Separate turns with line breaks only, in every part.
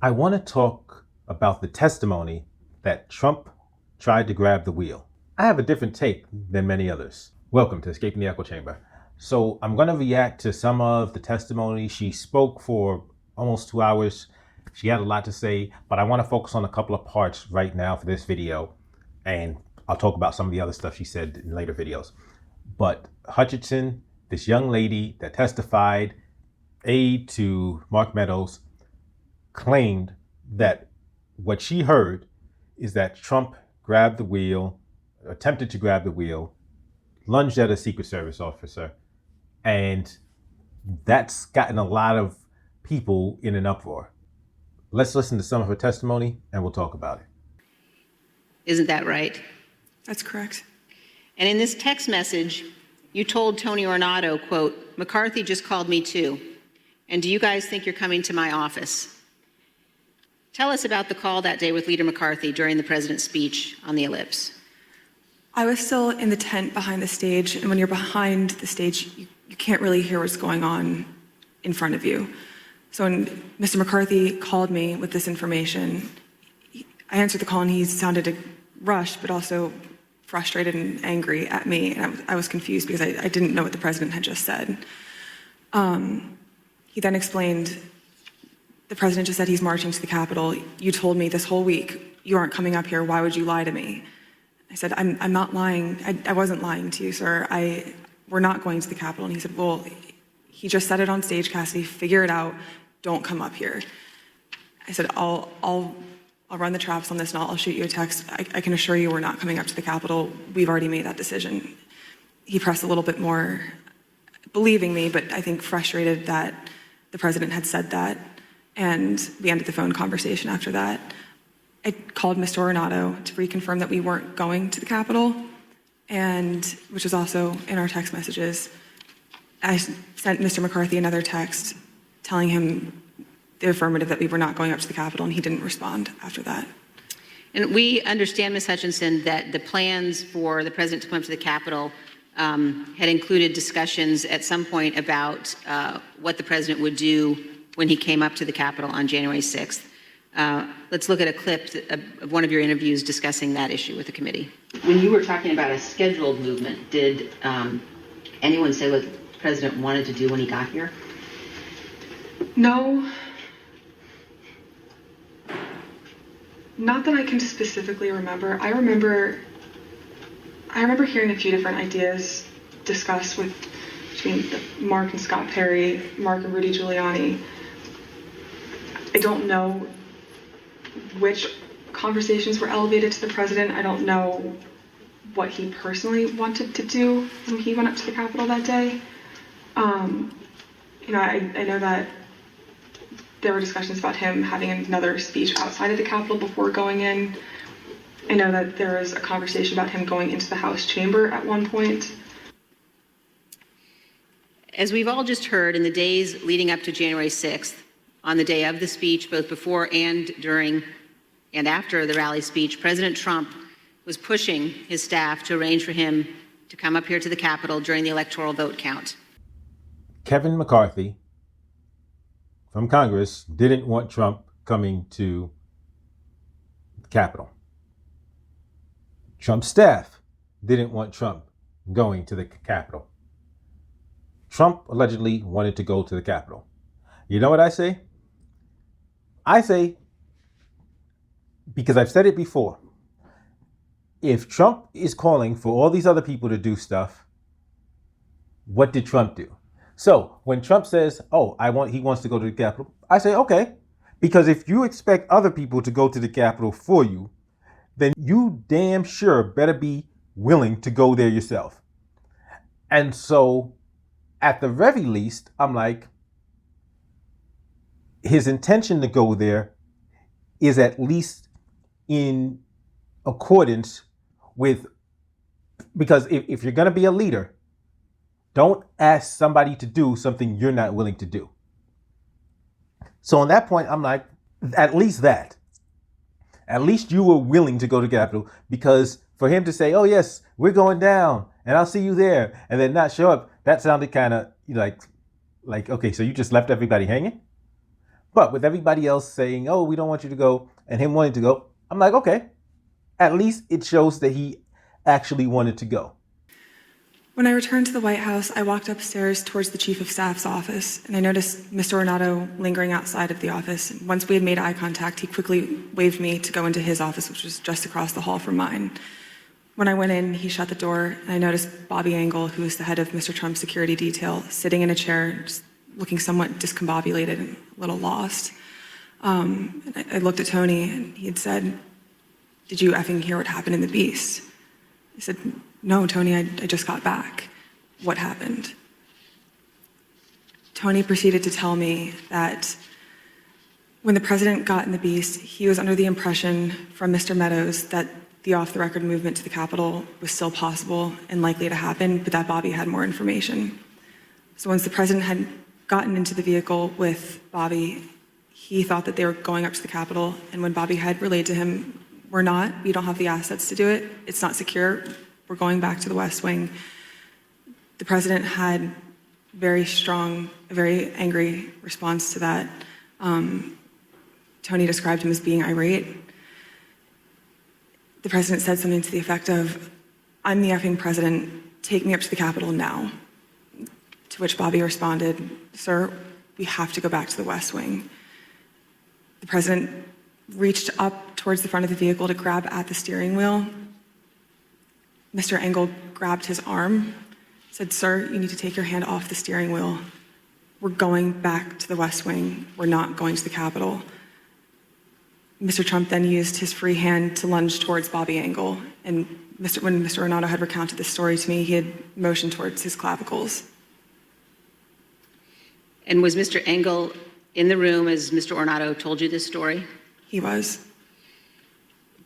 I want to talk about the testimony that Trump tried to grab the wheel. I have a different take than many others. Welcome to Escaping the Echo Chamber. So I'm going to react to some of the testimony. She spoke for almost 2 hours. She had a lot to say, but I want to focus on a couple of parts right now for this video. And I'll talk about some of the other stuff she said in later videos. But Hutchinson, this young lady that testified, aide to Mark Meadows, claimed that what she heard is that Trump grabbed the wheel, attempted to grab the wheel, lunged at a Secret Service officer, and that's gotten a lot of people in an uproar. Let's listen to some of her testimony and we'll talk about it.
Isn't that right?
That's correct.
And in this text message, you told Tony Ornato, quote, "McCarthy just called me too. And do you guys think you're coming to my office?" Tell us about the call that day with Leader McCarthy during the president's speech on the ellipse.
I was still in the tent behind the stage, and when you're behind the stage, you can't really hear what's going on in front of you. So when Mr. McCarthy called me with this information, I answered the call and he sounded rushed, but also frustrated and angry at me, and I was confused because I didn't know what the president had just said. He then explained, "The president just said he's marching to the Capitol. You told me this whole week you aren't coming up here. Why would you lie to me?" I said, I'm not lying. I wasn't lying to you, sir. We're not going to the Capitol. And he said, "Well, he just said it on stage, Cassidy. Figure it out. Don't come up here." I said, I'll run the traps on this and I'll shoot you a text. I can assure you we're not coming up to the Capitol. We've already made that decision. He pressed a little bit more, believing me, but I think frustrated that the president had said that. And we ended the phone conversation after that. I called Mr. Ornato to reconfirm that we weren't going to the Capitol, and which was also in our text messages. I sent Mr. McCarthy another text telling him the affirmative that we were not going up to the Capitol, and he didn't respond after that.
And we understand, Ms. Hutchinson, that the plans for the president to come to the Capitol had included discussions at some point about what the president would do when he came up to the Capitol on January 6th. Let's look at a clip of one of your interviews discussing that issue with the committee.
When you were talking about a scheduled movement, did anyone say what the president wanted to do when he got here?
No. Not that I can specifically remember. I remember hearing a few different ideas discussed between Mark and Scott Perry, Mark and Rudy Giuliani. I don't know which conversations were elevated to the president. I don't know what he personally wanted to do when he went up to the Capitol that day. I know that there were discussions about him having another speech outside of the Capitol before going in. I know that there was a conversation about him going into the House chamber at one point.
As we've all just heard, in the days leading up to January 6th, on the day of the speech, both before and during and after the rally speech, President Trump was pushing his staff to arrange for him to come up here to the Capitol during the electoral vote count.
Kevin McCarthy from Congress didn't want Trump coming to the Capitol. Trump's staff didn't want Trump going to the Capitol. Trump allegedly wanted to go to the Capitol. You know what I say? I say, because I've said it before, if Trump is calling for all these other people to do stuff, what did Trump do? So when Trump says, he wants to go to the Capitol, I say, okay, because if you expect other people to go to the Capitol for you, then you damn sure better be willing to go there yourself. And so at the very least, I'm like, his intention to go there is at least in accordance with, because if you're going to be a leader, don't ask somebody to do something you're not willing to do. So on that point, I'm like, at least that. At least you were willing to go to Capitol, because for him to say, "Oh yes, we're going down and I'll see you there," and then not show up, that sounded kind of like, okay, so you just left everybody hanging? But with everybody else saying, oh, we don't want you to go, and him wanting to go, I'm like, okay, at least it shows that he actually wanted to go.
When I returned to the White House, I walked upstairs towards the Chief of Staff's office, and I noticed Mr. Ornato lingering outside of the office. And once we had made eye contact, he quickly waved me to go into his office, which was just across the hall from mine. When I went in, he shut the door, and I noticed Bobby Engel, who is the head of Mr. Trump's security detail, sitting in a chair, just looking somewhat discombobulated and a little lost. I looked at Tony, and he had said, "Did you effing hear what happened in the Beast?" I said, "No, Tony, I just got back. What happened?" Tony proceeded to tell me that when the president got in the Beast, he was under the impression from Mr. Meadows that the off-the-record movement to the Capitol was still possible and likely to happen, but that Bobby had more information. So once the president had gotten into the vehicle with Bobby, he thought that they were going up to the Capitol, and when Bobby had relayed to him, "We're not, we don't have the assets to do it, it's not secure, we're going back to the West Wing," the president had a very angry response to that. Tony described him as being irate. The president said something to the effect of, "I'm the effing president, take me up to the Capitol now." To which Bobby responded, "Sir, we have to go back to the West Wing." The president reached up towards the front of the vehicle to grab at the steering wheel. Mr. Engel grabbed his arm, said, "Sir, you need to take your hand off the steering wheel. We're going back to the West Wing. We're not going to the Capitol." Mr. Trump then used his free hand to lunge towards Bobby Engel. And when Mr. Ornato had recounted this story to me, he had motioned towards his clavicles.
And was Mr. Engel in the room as Mr. Ornato told you this story?
He was.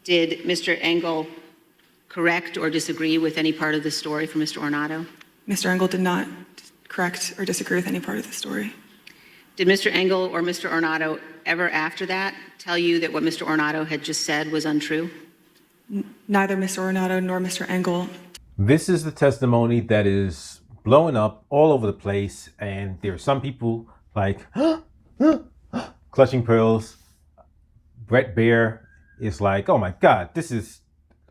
Did Mr. Engel correct or disagree with any part of the story from Mr. Ornato?
Mr. Engel did not correct or disagree with any part of the story.
Did Mr. Engel or Mr. Ornato ever after that tell you that what Mr. Ornato had just said was untrue?
Neither Mr. Ornato nor Mr. Engel.
This is the testimony that is blowing up all over the place, and there are some people like clutching pearls. Brett Baier is like, "Oh my God, this is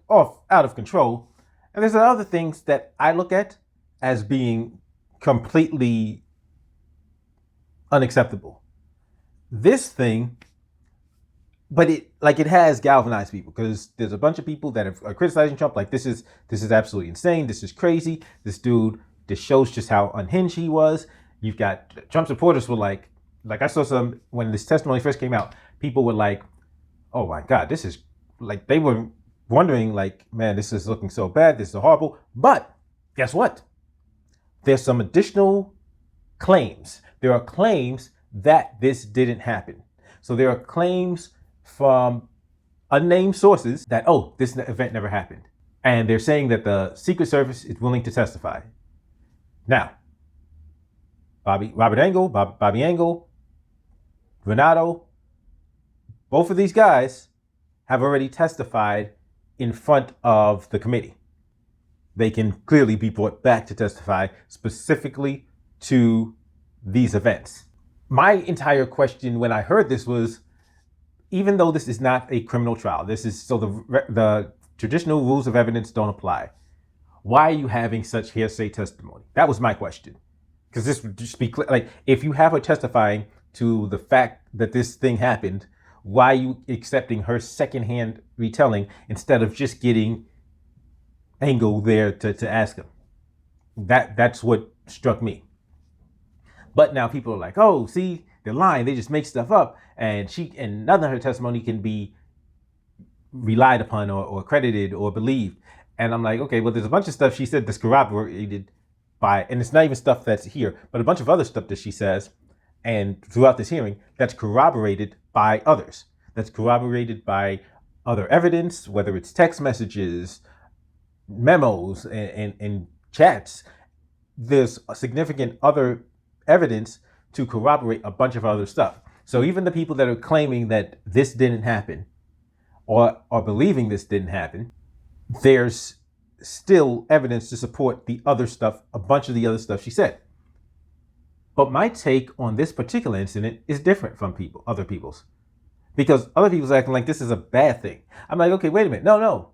out of control." And there's other things that I look at as being completely unacceptable. This thing, but it has galvanized people, because there's a bunch of people that are criticizing Trump like this is absolutely insane. This is crazy. This dude, this shows just how unhinged he was. You've got Trump supporters were like I saw some when this testimony first came out, people were like, "Oh my God, this is," like they were wondering like, "Man, this is looking so bad. This is horrible." But guess what? There's some additional claims. There are claims that this didn't happen. So there are claims from unnamed sources that, oh, this event never happened. And they're saying that the Secret Service is willing to testify. Now, Robert Engel, Bobby Engel, Renato, both of these guys have already testified in front of the committee. They can clearly be brought back to testify specifically to these events. My entire question when I heard this was, even though this is not a criminal trial, this is so the traditional rules of evidence don't apply. Why are you having such hearsay testimony? That was my question. Because this would just be clear. Like, if you have her testifying to the fact that this thing happened, why are you accepting her secondhand retelling instead of just getting Engel there to ask him? That's what struck me. But now people are like, "Oh, see, they're lying. They just make stuff up." And none of her testimony can be relied upon or credited or believed. And I'm like, okay, well, there's a bunch of stuff she said that's corroborated by, and it's not even stuff that's here, but a bunch of other stuff that she says, and throughout this hearing, that's corroborated by others. That's corroborated by other evidence, whether it's text messages, memos, and chats. There's a significant other evidence to corroborate a bunch of other stuff. So even the people that are claiming that this didn't happen or are believing this didn't happen, there's still evidence to support the other stuff, a bunch of the other stuff she said. But my take on this particular incident is different from other people's, because other people's acting like this is a bad thing. I'm like, okay, wait a minute. No.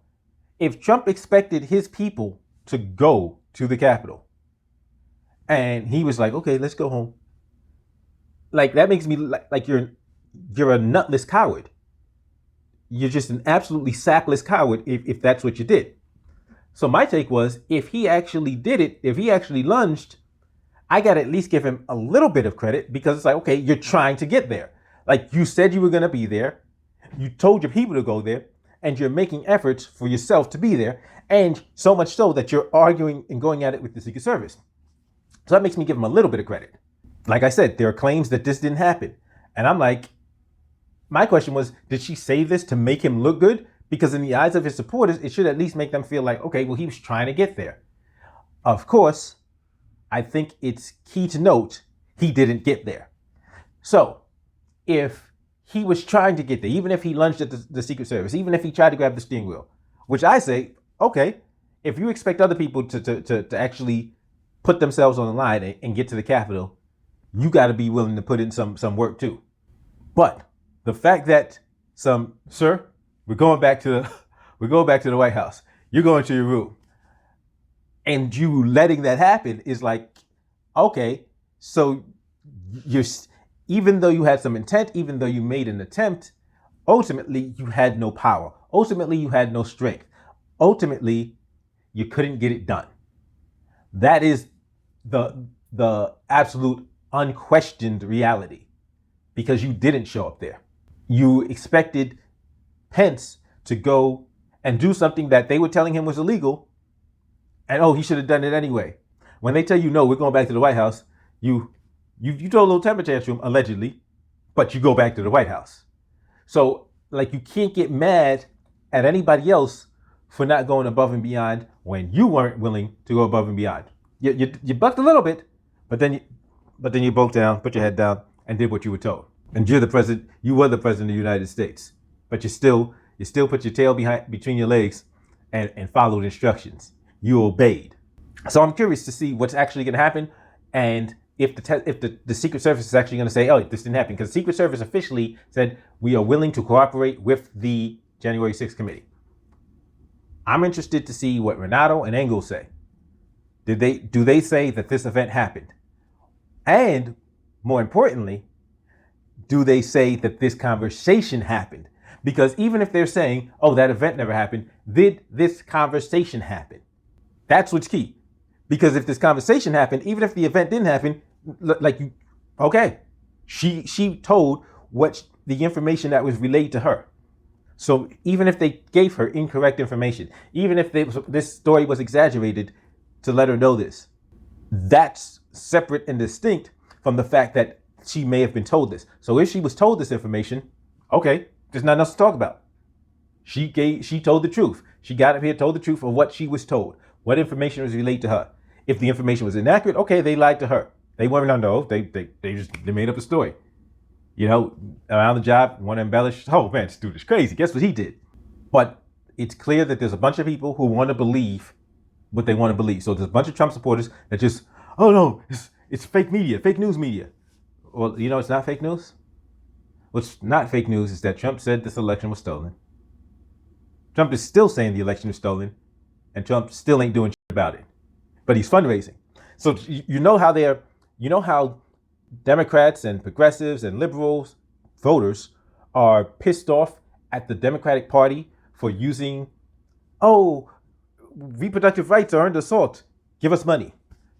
If Trump expected his people to go to the Capitol and he was like, okay, let's go home, like that makes me like you're a nutless coward. You're just an absolutely sackless coward if that's what you did. So my take was, if he actually did it, if he actually lunged, I got to at least give him a little bit of credit, because it's like, okay, you're trying to get there. Like, you said you were going to be there. You told your people to go there, and you're making efforts for yourself to be there. And so much so that you're arguing and going at it with the Secret Service. So that makes me give him a little bit of credit. Like I said, there are claims that this didn't happen. And I'm like, my question was, did she say this to make him look good? Because in the eyes of his supporters, it should at least make them feel like, okay, well, he was trying to get there. Of course, I think it's key to note he didn't get there. So if he was trying to get there, even if he lunged at the Secret Service, even if he tried to grab the steering wheel, which I say, okay, if you expect other people to actually put themselves on the line and get to the Capitol, you got to be willing to put in some work too. But the fact that sir, we're going back to the White House, you're going to your room, and you letting that happen is like, okay, so you're, even though you had some intent, even though you made an attempt, ultimately you had no power. Ultimately you had no strength. Ultimately you couldn't get it done. That is the absolute unquestioned reality, because you didn't show up there. You expected Pence to go and do something that they were telling him was illegal, and he should have done it anyway. When they tell you, no, we're going back to the White House, you throw a little temper tantrum, allegedly, but you go back to the White House. So, like, you can't get mad at anybody else for not going above and beyond when you weren't willing to go above and beyond. You bucked a little bit, but then you broke down, put your head down, and did what you were told. And you're the president. You were the president of the United States, but you still put your tail between your legs and followed instructions. You obeyed. So I'm curious to see what's actually going to happen, and if the Secret Service is actually going to say, oh, this didn't happen, because the Secret Service officially said we are willing to cooperate with the January 6th committee. I'm interested to see what Renato and Engel say. Do they say that this event happened? And more importantly, do they say that this conversation happened? Because even if they're saying, oh, that event never happened, did this conversation happen? That's what's key. Because if this conversation happened, even if the event didn't happen, she told the information that was relayed to her. So even if they gave her incorrect information, even if this story was exaggerated to let her know this, that's separate and distinct from the fact that she may have been told this. So if she was told this information, okay, there's nothing else to talk about. She told the truth. She got up here, told the truth of what she was told, what information was relayed to her. If the information was inaccurate, okay, they lied to her. They weren't under oath. They made up a story. Around the job, want to embellish. Oh man, this dude is crazy. Guess what he did? But it's clear that there's a bunch of people who want to believe what they want to believe. So there's a bunch of Trump supporters that just, oh no, it's fake media, fake news media. Well, it's not fake news. What's not fake news is that Trump said this election was stolen. Trump is still saying the election was stolen, and Trump still ain't doing shit about it. But he's fundraising. So how Democrats and progressives and liberals voters are pissed off at the Democratic Party for using, reproductive rights are under assault, give us money.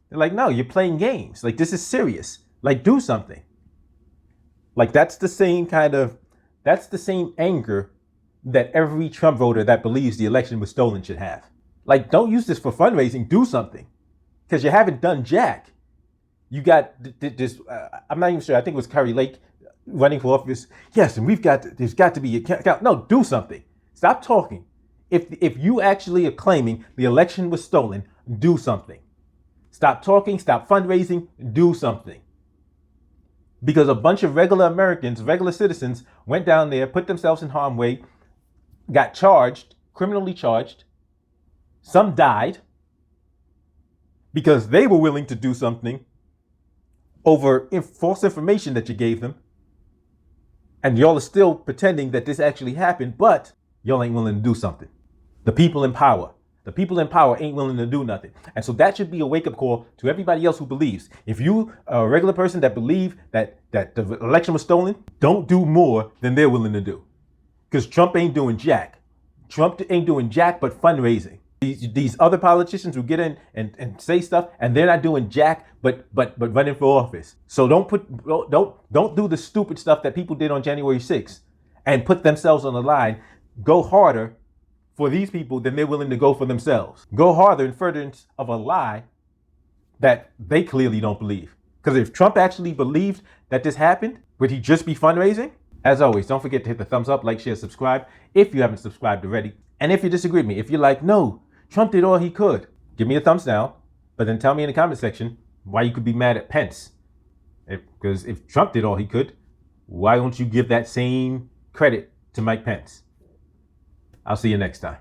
They're like, no, you're playing games. Like, this is serious. Like, do something. Like, that's the same anger that every Trump voter that believes the election was stolen should have. Like, don't use this for fundraising, do something. Because you haven't done jack. You got this, I'm not even sure, I think it was Curry Lake running for office. Yes, and there's got to be a count. No, do something. Stop talking. If you actually are claiming the election was stolen, do something. Stop talking, stop fundraising, do something. Because a bunch of regular Americans, regular citizens, went down there, put themselves in harm's way, got charged, criminally charged. Some died because they were willing to do something, over false information that you gave them. And y'all are still pretending that this actually happened, but y'all ain't willing to do something. The people in power ain't willing to do nothing. And so that should be a wake-up call to everybody else who believes. If you are a regular person that believe that the election was stolen, don't do more than they're willing to do. Because Trump ain't doing jack. Trump ain't doing jack but fundraising. These other politicians who get in and say stuff, and they're not doing jack but running for office. So don't do the stupid stuff that people did on January 6th and put themselves on the line. Go harder for these people than they're willing to go for themselves. Go harder in furtherance of a lie that they clearly don't believe. Because if Trump actually believed that this happened, would he just be fundraising? As always, don't forget to hit the thumbs up, like, share, subscribe if you haven't subscribed already. And if you disagree with me, if you're like, no, Trump did all he could, give me a thumbs down, but then tell me in the comment section why you could be mad at Pence. Because if Trump did all he could, why don't you give that same credit to Mike Pence? I'll see you next time.